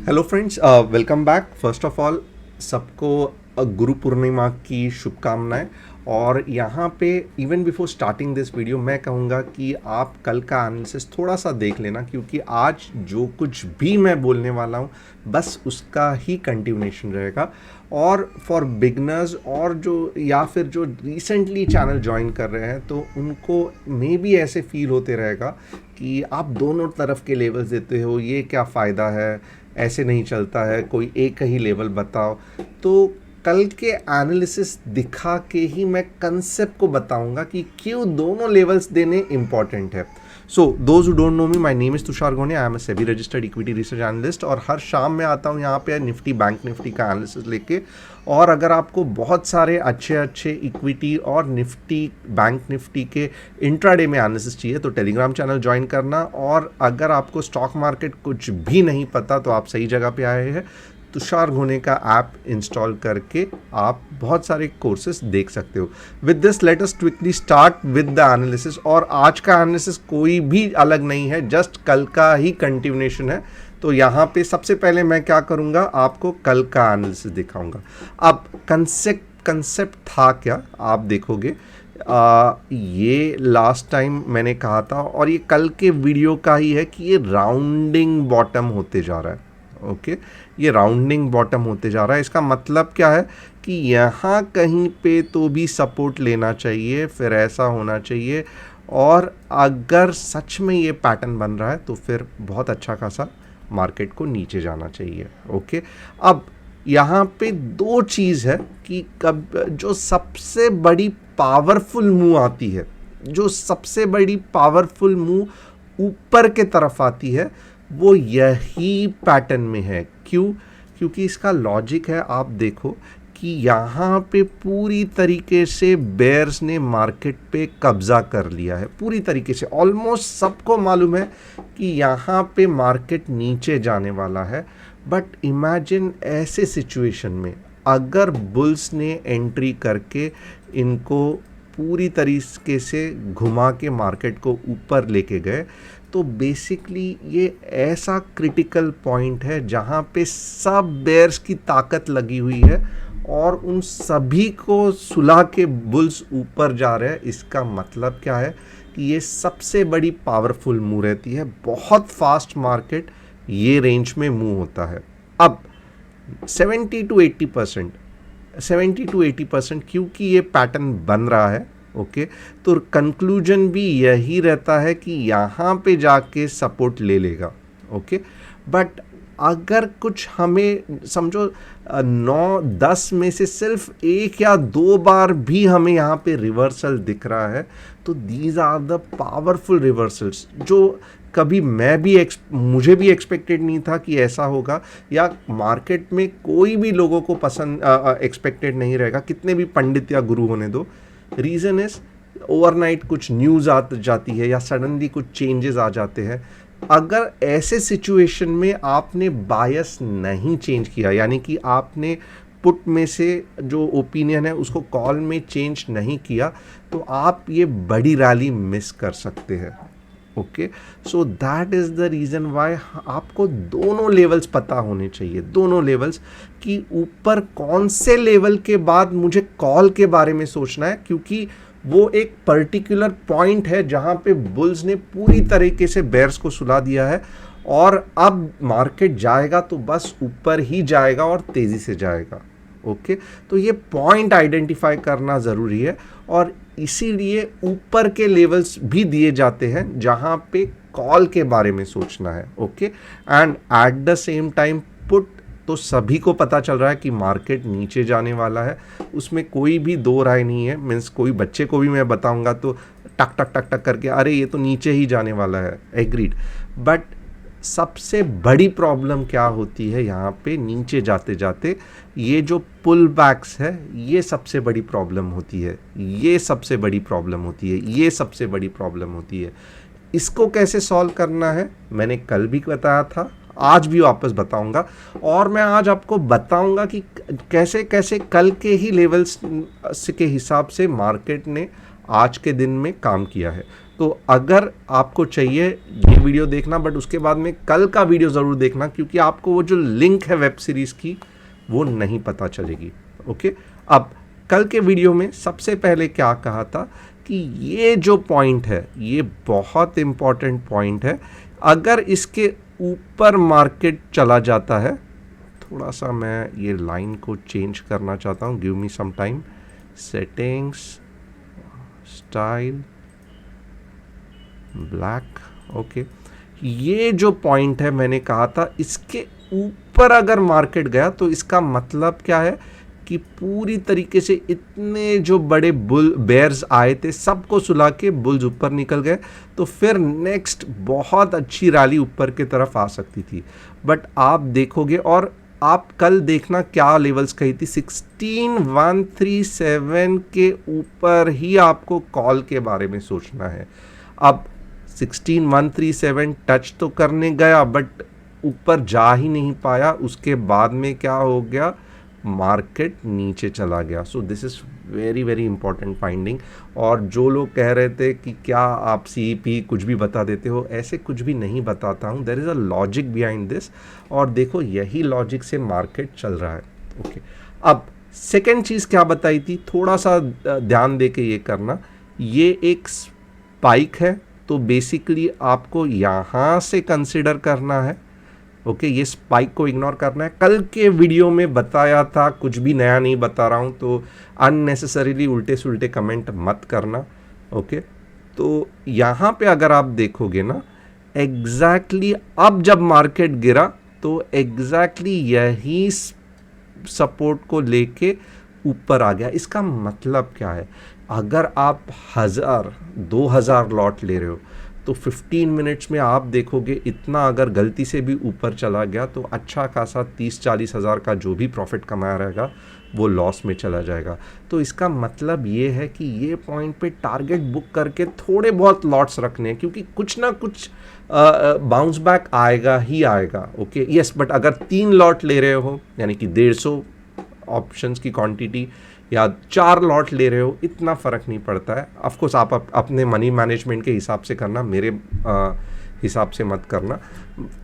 Hello friends, welcome back. First of all सबको गुरु पूर्णिमा की शुभकामनाएं। और यहाँ पे even before starting this video मैं कहूँगा कि आप कल का एनालिसिस थोड़ा सा देख लेना, क्योंकि आज जो कुछ भी मैं बोलने वाला हूँ बस उसका ही कंटिन्यूएशन रहेगा। और फॉर बिगनर्स और जो या फिर जो रिसेंटली चैनल ज्वाइन कर रहे हैं तो उनको मे बी ऐसे फील होते रहेगा कि आप दोनों तरफ के लेवल्स देते हो, ये क्या फ़ायदा है, ऐसे नहीं चलता है, कोई एक ही लेवल बताओ। तो कल के एनालिसिस दिखा के ही मैं कंसेप्ट को बताऊंगा कि क्यों दोनों लेवल्स देने इंपॉर्टेंट है। So those who don't know me, my name is Tushar Gone, I am a SEBI registered equity research analyst. और हर शाम मैं आता हूँ यहाँ पे निफ्टी बैंक निफ्टी का एनालिसिस लेके। और अगर आपको बहुत सारे अच्छे इक्विटी और निफ्टी बैंक निफ्टी के इंट्राडे में एनालिसिस चाहिए तो टेलीग्राम चैनल ज्वाइन करना। और अगर आपको स्टॉक मार्केट कुछ भी नहीं पता तो आप सही जगह पे आए हैं। तुषार घोने का ऐप इंस्टॉल करके आप बहुत सारे कोर्सेज देख सकते हो। With this let us quickly start with the analysis. और आज का एनालिसिस कोई भी अलग नहीं है, जस्ट कल का ही कंटिन्यूएशन है। तो यहाँ पे सबसे पहले मैं क्या करूँगा, आपको कल का एनालिसिस दिखाऊंगा। अब कंसेप्ट था क्या, आप देखोगे ये लास्ट टाइम मैंने कहा था और ये कल के वीडियो का ही है कि ये राउंडिंग बॉटम होते जा रहा है। ओके, ये राउंडिंग बॉटम होते जा रहा है। इसका मतलब क्या है कि यहाँ कहीं पे तो भी सपोर्ट लेना चाहिए, फिर ऐसा होना चाहिए। और अगर सच में ये पैटर्न बन रहा है तो फिर बहुत अच्छा खासा मार्केट को नीचे जाना चाहिए। ओके, अब यहाँ पे दो चीज़ है कि कब जो सबसे बड़ी पावरफुल मूव आती है, जो सबसे बड़ी पावरफुल मूव ऊपर के तरफ आती है, वो यही पैटर्न में है। क्यों? क्योंकि इसका लॉजिक है, आप देखो कि यहाँ पे पूरी तरीके से बेयर्स ने मार्केट पे कब्जा कर लिया है, पूरी तरीके से। ऑलमोस्ट सबको मालूम है कि यहाँ पे मार्केट नीचे जाने वाला है। बट इमेजिन ऐसे सिचुएशन में अगर बुल्स ने एंट्री करके इनको पूरी तरीके से घुमा के मार्केट को ऊपर लेके गए, तो बेसिकली ये ऐसा क्रिटिकल पॉइंट है जहाँ पे सब बेयर्स की ताकत लगी हुई है और उन सभी को सुला के बुल्स ऊपर जा रहे हैं। इसका मतलब क्या है कि ये सबसे बड़ी पावरफुल मूव रहती है। बहुत फास्ट मार्केट ये रेंज में मूव होता है। अब 70 to 80% क्योंकि ये पैटर्न बन रहा है। ओके, तो कंक्लूजन भी यही रहता है कि यहाँ पे जाके सपोर्ट ले लेगा। ओके, बट अगर कुछ हमें समझो 9-10 में से सिर्फ एक या दो बार भी हमें यहाँ पे रिवर्सल दिख रहा है तो these are the powerful reversals जो कभी मुझे भी एक्सपेक्टेड नहीं था कि ऐसा होगा, या मार्केट में कोई भी लोगों को पसंद एक्सपेक्टेड नहीं रहेगा, कितने भी पंडित या गुरु होने दो। रीज़न इज ओवरनाइट कुछ न्यूज़ आ जाती है या सडनली कुछ चेंजेस आ जाते हैं। अगर ऐसे सिचुएशन में आपने बायस नहीं चेंज किया, यानी कि आपने पुट में से जो ओपिनियन है उसको कॉल में चेंज नहीं किया, तो आप ये बड़ी रैली मिस कर सकते हैं। Okay, so that is the reason why आपको दोनों लेवल्स पता होने चाहिए, दोनों लेवल्स कि ऊपर कौन से लेवल के बाद मुझे कॉल के बारे में सोचना है, क्योंकि वो एक पर्टिकुलर पॉइंट है जहाँ पे बुल्स ने पूरी तरीके से बेयर्स को सुला दिया है और अब मार्केट जाएगा तो बस ऊपर ही जाएगा और तेज़ी से जाएगा। ओके, तो ये पॉइंट आइडेंटिफाई करना ज़रूरी है और इसीलिए ऊपर के लेवल्स भी दिए जाते हैं जहाँ पे कॉल के बारे में सोचना है। Okay, and at the same time put तो सभी को पता चल रहा है कि मार्केट नीचे जाने वाला है, उसमें कोई भी दो राय नहीं है। मीन्स कोई बच्चे को भी मैं बताऊंगा तो टक टक टक टक करके अरे ये तो नीचे ही जाने वाला है, एग्रीड। बट सबसे बड़ी प्रॉब्लम क्या होती है यहाँ पे नीचे जाते जाते, ये जो पुल बैक्स है ये सबसे बड़ी प्रॉब्लम होती है, ये सबसे बड़ी प्रॉब्लम होती है, ये सबसे बड़ी प्रॉब्लम होती है। इसको कैसे सॉल्व करना है मैंने कल भी बताया था, आज भी वापस बताऊंगा। और मैं आज आपको बताऊंगा कि कैसे कैसे कल के ही लेवल्स के हिसाब से मार्केट ने आज के दिन में काम किया है। तो अगर आपको चाहिए ये वीडियो देखना, बट उसके बाद में कल का वीडियो ज़रूर देखना, क्योंकि आपको वो जो लिंक है वेब सीरीज़ की वो नहीं पता चलेगी। ओके, अब कल के वीडियो में सबसे पहले क्या कहा था कि ये जो पॉइंट है ये बहुत इम्पॉर्टेंट पॉइंट है। अगर इसके ऊपर मार्केट चला जाता है, थोड़ा सा मैं ये लाइन को चेंज करना चाहता हूँ, give me some time, settings, style, black, okay. ये जो पॉइंट है मैंने कहा था इसके ऊपर अगर मार्केट गया तो इसका मतलब क्या है कि पूरी तरीके से इतने जो बड़े बुल बेयर्स आए थे सबको सुला के बुल्स ऊपर निकल गए, तो फिर नेक्स्ट बहुत अच्छी रैली ऊपर की तरफ आ सकती थी। बट आप देखोगे, और आप कल देखना क्या लेवल्स कही थी, 16137 के ऊपर ही आपको कॉल के बारे में सोचना है। अब 16137 टच तो करने गया बट ऊपर जा ही नहीं पाया, उसके बाद में क्या हो गया, मार्केट नीचे चला गया। So this is very very important finding. और जो लोग कह रहे थे कि क्या आप CP कुछ भी बता देते हो, ऐसे कुछ भी नहीं बताता हूँ, there is a logic behind this, और देखो यही लॉजिक से मार्केट चल रहा है। ओके, अब सेकेंड चीज़ क्या बताई थी, थोड़ा सा ध्यान दे के ये करना, ये एक स्पाइक है, तो बेसिकली आपको यहाँ से कंसिडर करना है। ओके, ये स्पाइक को इग्नोर करना है। कल के वीडियो में बताया था, कुछ भी नया नहीं बता रहा हूँ, तो अननेसेसरीली उल्टे सुल्टे कमेंट मत करना। ओके, तो यहाँ पे अगर आप देखोगे ना, एग्जैक्टली अब जब मार्केट गिरा तो एग्जैक्टली यही सपोर्ट को लेके ऊपर आ गया। इसका मतलब क्या है, अगर आप 1000-2000 लॉट ले रहे हो तो 15 मिनट्स में आप देखोगे इतना अगर गलती से भी ऊपर चला गया तो अच्छा खासा 30-40 हज़ार का जो भी प्रॉफिट कमाया रहेगा वो लॉस में चला जाएगा। तो इसका मतलब ये है कि ये पॉइंट पे टारगेट बुक करके थोड़े बहुत लॉट्स रखने हैं, क्योंकि कुछ ना कुछ बाउंस बैक आएगा ही आएगा। ओके, यस, बट अगर 3 लॉट ले रहे हो, यानी कि 150 ऑप्शंस की क्वांटिटी, या 4 लॉट ले रहे हो, इतना फ़र्क नहीं पड़ता है। ऑफकोर्स आप अपने मनी मैनेजमेंट के हिसाब से करना, मेरे हिसाब से मत करना,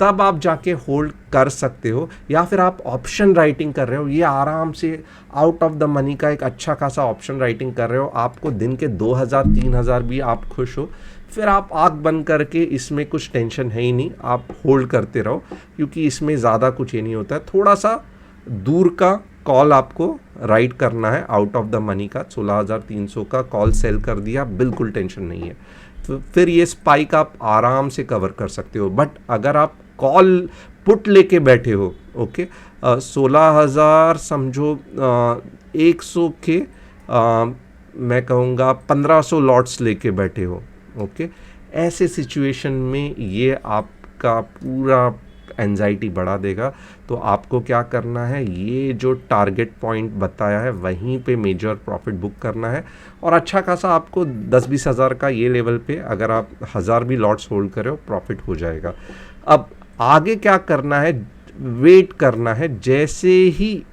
तब आप जाके होल्ड कर सकते हो। या फिर आप ऑप्शन राइटिंग कर रहे हो, ये आराम से आउट ऑफ द मनी का एक अच्छा खासा ऑप्शन राइटिंग कर रहे हो, आपको दिन के 2000-3000 भी आप खुश हो, फिर आप आँख बंद करके, इसमें कुछ टेंशन है ही नहीं, आप होल्ड करते रहो, क्योंकि इसमें ज़्यादा कुछ ये नहीं होता है। थोड़ा सा दूर का कॉल आपको राइट करना है आउट ऑफ द मनी का, 16300 का कॉल सेल कर दिया, बिल्कुल टेंशन नहीं है, तो फिर ये स्पाइक आप आराम से कवर कर सकते हो। बट अगर आप कॉल पुट लेके बैठे हो, ओके, 16000 समझो, 100 के मैं कहूँगा 1500 लॉट्स लेके बैठे हो, ओके, ऐसे सिचुएशन में ये आपका पूरा एंजाइटी बढ़ा देगा। तो आपको क्या करना है, ये जो टारगेट पॉइंट बताया है वहीं पे मेजर प्रॉफिट बुक करना है, और अच्छा खासा आपको 10-20 हज़ार का ये लेवल पे अगर आप 1000 भी लॉट्स होल्ड करे हो, प्रॉफिट हो जाएगा। अब आगे क्या करना है, वेट करना है, जैसे ही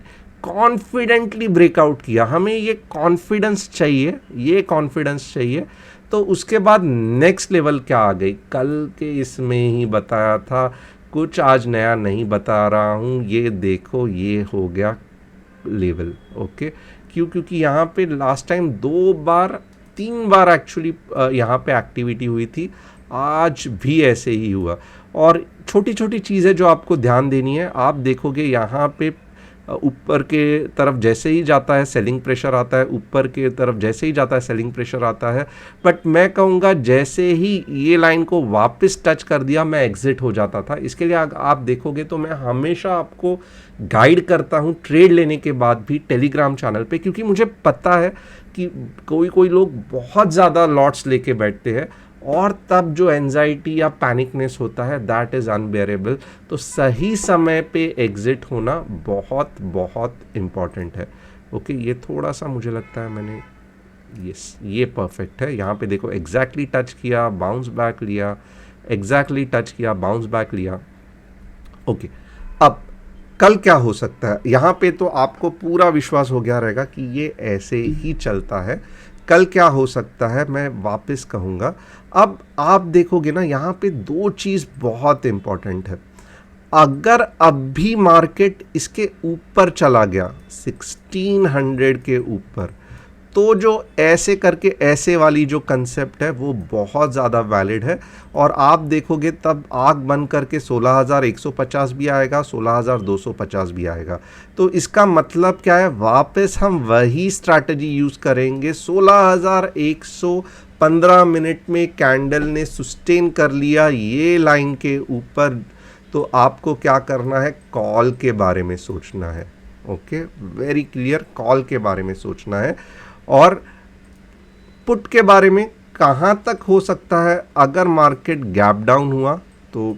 कॉन्फिडेंटली ब्रेकआउट किया, हमें ये कॉन्फिडेंस चाहिए, ये कॉन्फिडेंस चाहिए, तो उसके बाद नेक्स्ट लेवल क्या आ गई, कल के इसमें ही बताया था, कुछ आज नया नहीं बता रहा हूँ, ये देखो ये हो गया लेवल। ओके, क्योंकि यहाँ पे लास्ट टाइम 3 बार एक्चुअली यहाँ पे एक्टिविटी हुई थी, आज भी ऐसे ही हुआ। और छोटी छोटी चीज़ें जो आपको ध्यान देनी है, आप देखोगे यहाँ पे ऊपर के तरफ जैसे ही जाता है सेलिंग प्रेशर आता है, ऊपर के तरफ जैसे ही जाता है सेलिंग प्रेशर आता है, बट मैं कहूँगा जैसे ही ये लाइन को वापस टच कर दिया मैं एग्जिट हो जाता था। इसके लिए आप देखोगे तो मैं हमेशा आपको गाइड करता हूँ ट्रेड लेने के बाद भी टेलीग्राम चैनल पे, क्योंकि मुझे पता है कि कोई लोग बहुत ज़्यादा लॉट्स लेके बैठते हैं और तब जो एंजाइटी या पैनिकनेस होता है दैट इज़ अनबेरेबल। तो सही समय पे एग्जिट होना बहुत बहुत इम्पॉर्टेंट है। ओके, ये थोड़ा सा मुझे लगता है मैंने ये परफेक्ट है। यहाँ पे देखो एग्जैक्टली टच किया, बाउंस बैक लिया, एग्जैक्टली टच किया, बाउंस बैक लिया। ओके, अब कल क्या हो सकता है, यहाँ पे तो आपको पूरा विश्वास हो गया रहेगा कि ये ऐसे ही चलता है। कल क्या हो सकता है मैं वापस कहूँगा। अब आप देखोगे ना, यहाँ पे दो चीज़ बहुत इम्पॉर्टेंट है। अगर अब भी मार्केट इसके ऊपर चला गया 1600 के ऊपर, तो जो ऐसे करके ऐसे वाली जो कंसेप्ट है वो बहुत ज़्यादा वैलिड है। और आप देखोगे तब आग बंद करके 16,150 भी आएगा, 16,250 भी आएगा। तो इसका मतलब क्या है, वापस हम वही स्ट्रैटेजी यूज़ करेंगे। 16,115 मिनट में कैंडल ने सस्टेन कर लिया ये लाइन के ऊपर, तो आपको क्या करना है, कॉल के बारे में सोचना है। ओके, वेरी क्लियर, कॉल के बारे में सोचना है। और पुट के बारे में कहाँ तक हो सकता है, अगर मार्केट गैप डाउन हुआ तो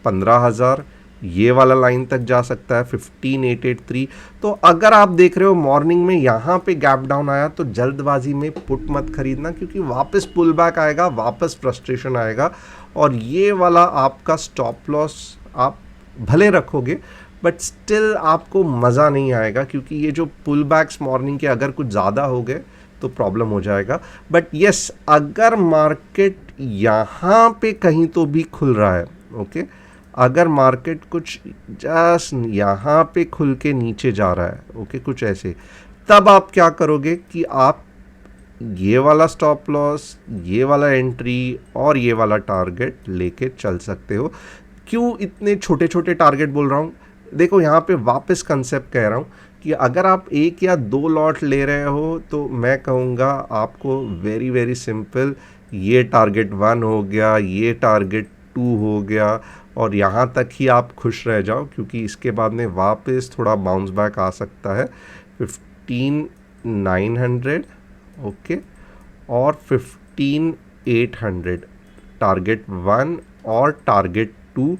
15,000 ये वाला लाइन तक जा सकता है, 15,883। तो अगर आप देख रहे हो मॉर्निंग में यहाँ पे गैप डाउन आया तो जल्दबाजी में पुट मत खरीदना, क्योंकि वापस पुल बैक आएगा, वापस फ्रस्ट्रेशन आएगा और ये वाला आपका स्टॉप लॉस आप भले रखोगे बट स्टिल आपको मज़ा नहीं आएगा, क्योंकि ये जो पुल बैक्स मॉर्निंग के अगर कुछ ज़्यादा हो गए तो प्रॉब्लम हो जाएगा। बट यस, अगर मार्केट यहाँ पे कहीं तो भी खुल रहा है, ओके, अगर मार्केट कुछ जस्ट यहाँ पे खुल के नीचे जा रहा है, ओके, कुछ ऐसे, तब आप क्या करोगे कि आप ये वाला स्टॉप लॉस, ये वाला एंट्री और ये वाला टारगेट लेके चल सकते हो। क्यों इतने छोटे छोटे टारगेट बोल रहा हूँ, देखो यहाँ पे वापस कंसेप्ट कह रहा हूँ कि अगर आप एक या दो लॉट ले रहे हो तो मैं कहूँगा आपको वेरी वेरी सिंपल, ये टारगेट 1 हो गया, ये टारगेट 2 हो गया और यहाँ तक ही आप खुश रह जाओ, क्योंकि इसके बाद में वापस थोड़ा बाउंस बैक आ सकता है 15,900, ओके, और 15,800, टारगेट 1 और टारगेट 2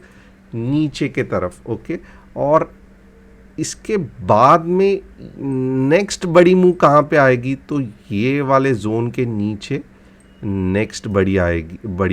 नीचे के तरफ, ओके। और इसके बाद में नेक्स्ट बड़ी मूव कहाँ पे आएगी, तो ये वाले जोन के नीचे नेक्स्ट बड़ी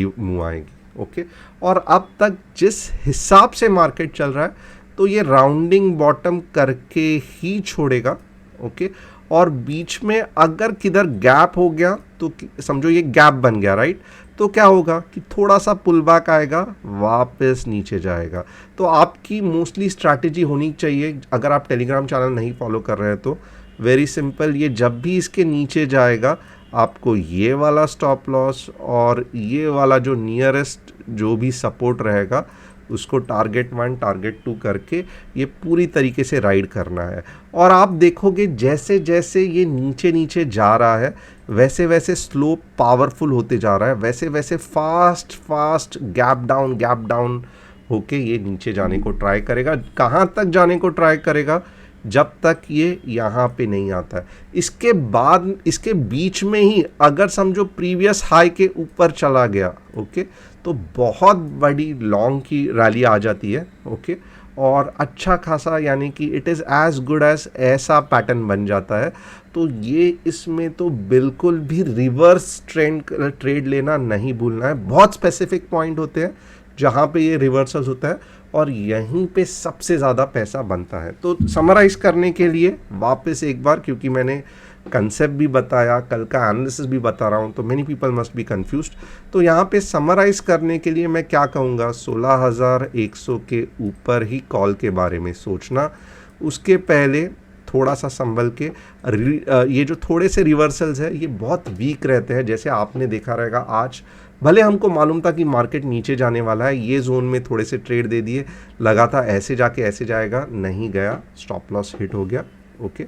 मूव आएगी, ओके। और अब तक जिस हिसाब से मार्केट चल रहा है तो ये राउंडिंग बॉटम करके ही छोड़ेगा, ओके। और बीच में अगर किधर गैप हो गया तो समझो ये गैप बन गया, राइट, तो क्या होगा कि थोड़ा सा पुल बैक आएगा, वापस नीचे जाएगा। तो आपकी मोस्टली स्ट्रैटेजी होनी चाहिए, अगर आप टेलीग्राम चैनल नहीं फॉलो कर रहे हैं तो वेरी सिंपल, ये जब भी इसके नीचे जाएगा आपको ये वाला स्टॉप लॉस और ये वाला जो नियरेस्ट जो भी सपोर्ट रहेगा उसको टारगेट 1 टारगेट 2 करके ये पूरी तरीके से राइड करना है। और आप देखोगे जैसे जैसे ये नीचे नीचे जा रहा है वैसे वैसे स्लोप पावरफुल होते जा रहा है, वैसे वैसे फास्ट गैप डाउन होके ये नीचे जाने को ट्राई करेगा। कहाँ तक जाने को ट्राई करेगा, जब तक ये यहाँ पे नहीं आता है। इसके बाद इसके बीच में ही अगर समझो प्रीवियस हाई के ऊपर चला गया, ओके, तो बहुत बड़ी लॉन्ग की रैली आ जाती है, ओके, और अच्छा खासा यानी कि it is as good as ऐसा पैटर्न बन जाता है। तो ये इसमें तो बिल्कुल भी रिवर्स ट्रेड लेना नहीं भूलना है। बहुत स्पेसिफिक पॉइंट होते हैं जहाँ पे ये रिवर्सल्स होता है और यहीं पे सबसे ज़्यादा पैसा बनता है। तो समराइज़ करने के लिए वापस एक बार, क्योंकि मैंने कंसेप्ट भी बताया, कल का एनालिसिस भी बता रहा हूँ, तो many people must be confused. तो यहाँ पे समराइज़ करने के लिए मैं क्या कहूँगा, 16,100 के ऊपर ही कॉल के बारे में सोचना। उसके पहले थोड़ा सा संभल के, ये जो थोड़े से रिवर्सल्स है ये बहुत वीक रहते हैं, जैसे आपने देखा रहेगा आज भले हमको मालूम था कि मार्केट नीचे जाने वाला है, ये जोन में थोड़े से ट्रेड दे दिए, लगा था ऐसे जाके ऐसे जाएगा, नहीं गया, स्टॉप लॉस हिट हो गया, ओके।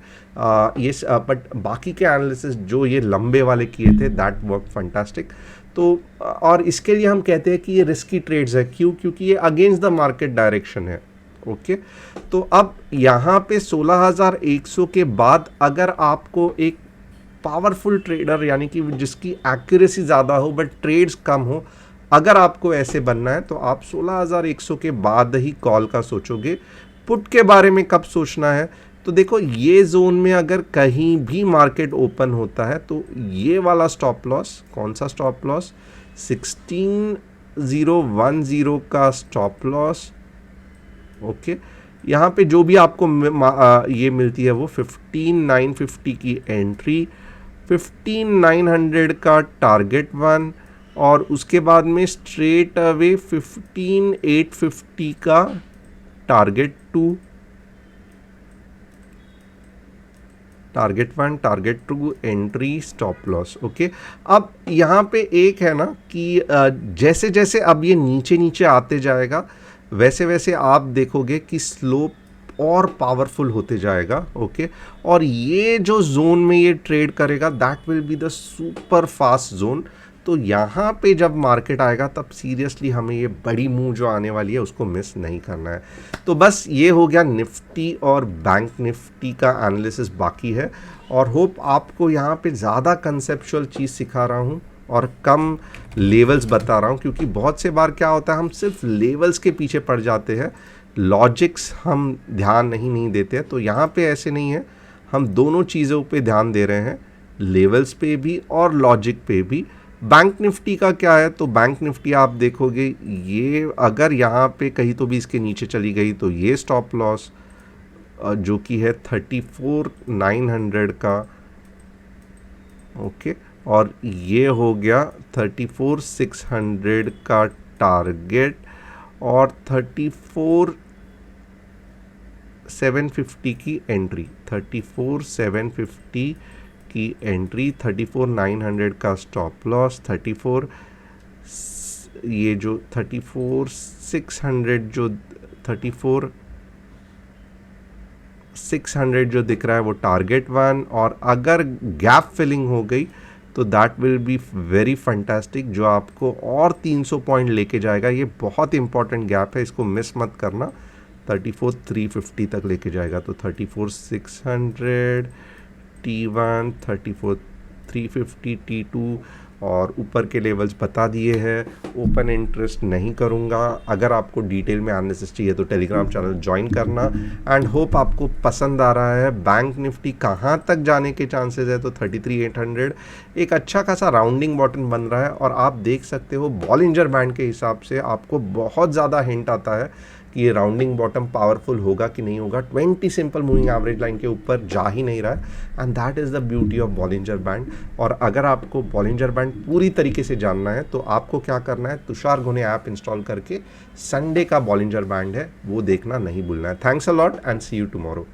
ये बट बाकी के एनालिसिस जो ये लंबे वाले किए थे दैट वर्क फंटास्टिक। तो और इसके लिए हम कहते हैं कि ये रिस्की ट्रेड्स है, क्यों, क्योंकि ये अगेंस्ट द मार्केट डायरेक्शन है, ओके। तो अब यहाँ पे 16,100 के बाद अगर आपको एक पावरफुल ट्रेडर यानी कि जिसकी एक्यूरेसी ज़्यादा हो बट ट्रेड्स कम हो, अगर आपको ऐसे बनना है तो आप 16,100 के बाद ही कॉल का सोचोगे। पुट के बारे में कब सोचना है, तो देखो ये जोन में अगर कहीं भी मार्केट ओपन होता है तो ये वाला स्टॉप लॉस, कौन सा स्टॉप लॉस, 16,010 का स्टॉप लॉस, ओके। यहाँ पे जो भी आपको ये मिलती है वो 15,950 की एंट्री, 15,900 का टारगेट 1 और उसके बाद में स्ट्रेट अवे 15,850 का target 2, target 1, target 2, entry, stop loss. Okay, अब यहाँ पे एक है ना कि जैसे जैसे अब ये नीचे नीचे आते जाएगा वैसे वैसे आप देखोगे कि स्लोप और पावरफुल होते जाएगा। ओके, और ये जो जोन में ये ट्रेड करेगा that will be the super fast zone. तो यहाँ पे जब मार्केट आएगा तब सीरियसली हमें ये बड़ी मूव जो आने वाली है उसको मिस नहीं करना है। तो बस ये हो गया निफ्टी और बैंक निफ्टी का एनालिसिस बाकी है, और होप आपको यहाँ पे ज़्यादा कंसेप्चुअल चीज़ सिखा रहा हूँ और कम लेवल्स बता रहा हूँ, क्योंकि बहुत से बार क्या होता है हम सिर्फ लेवल्स के पीछे पड़ जाते हैं, लॉजिक्स हम ध्यान नहीं देते हैं। तो यहाँ पे ऐसे नहीं है, हम दोनों चीज़ों पे ध्यान दे रहे हैं, लेवल्स पे भी और लॉजिक पे भी। बैंक निफ्टी का क्या है, तो बैंक निफ्टी आप देखोगे ये अगर यहाँ पे कहीं तो भी इसके नीचे चली गई तो ये स्टॉप लॉस जो कि है 34,900 का। ओके, और ये हो गया 34,600 का टारगेट और 34,750 की एंट्री, 34,750 की एंट्री, 34,900 का स्टॉप लॉस, 34 ये जो 34,600 जो 34,600 जो दिख रहा है वो टारगेट 1, और अगर गैप फिलिंग हो गई तो that will be very fantastic, जो आपको और 300 पॉइंट लेके जाएगा। ये बहुत इंपॉर्टेंट गैप है, इसको मिस मत करना, 34,350 तक लेके जाएगा। तो 34,600 T1, 34,350 T2, और ऊपर के लेवल्स बता दिए हैं। ओपन इंटरेस्ट नहीं करूँगा। अगर आपको डिटेल में एनालिसिस चाहिए तो टेलीग्राम चैनल ज्वाइन करना। एंड होप आपको पसंद आ रहा है। बैंक निफ्टी कहाँ तक जाने के चांसेस है, तो 33,800 एक अच्छा खासा राउंडिंग बॉटम बन रहा है, और आप देख सकते हो बॉलिंजर बैंड के हिसाब से आपको बहुत ज़्यादा हिंट आता है कि ये राउंडिंग बॉटम पावरफुल होगा कि नहीं होगा। 20 सिंपल मूविंग एवरेज लाइन के ऊपर जा ही नहीं रहा है, and that is the beauty of Bollinger band. और अगर आपको बॉलिंजर बैंड पूरी तरीके से जानना है तो आपको क्या करना है, तुषार घोने ऐप इंस्टॉल करके संडे का बॉलिंजर बैंड है वो देखना नहीं भूलना है। Thanks a lot and see you tomorrow.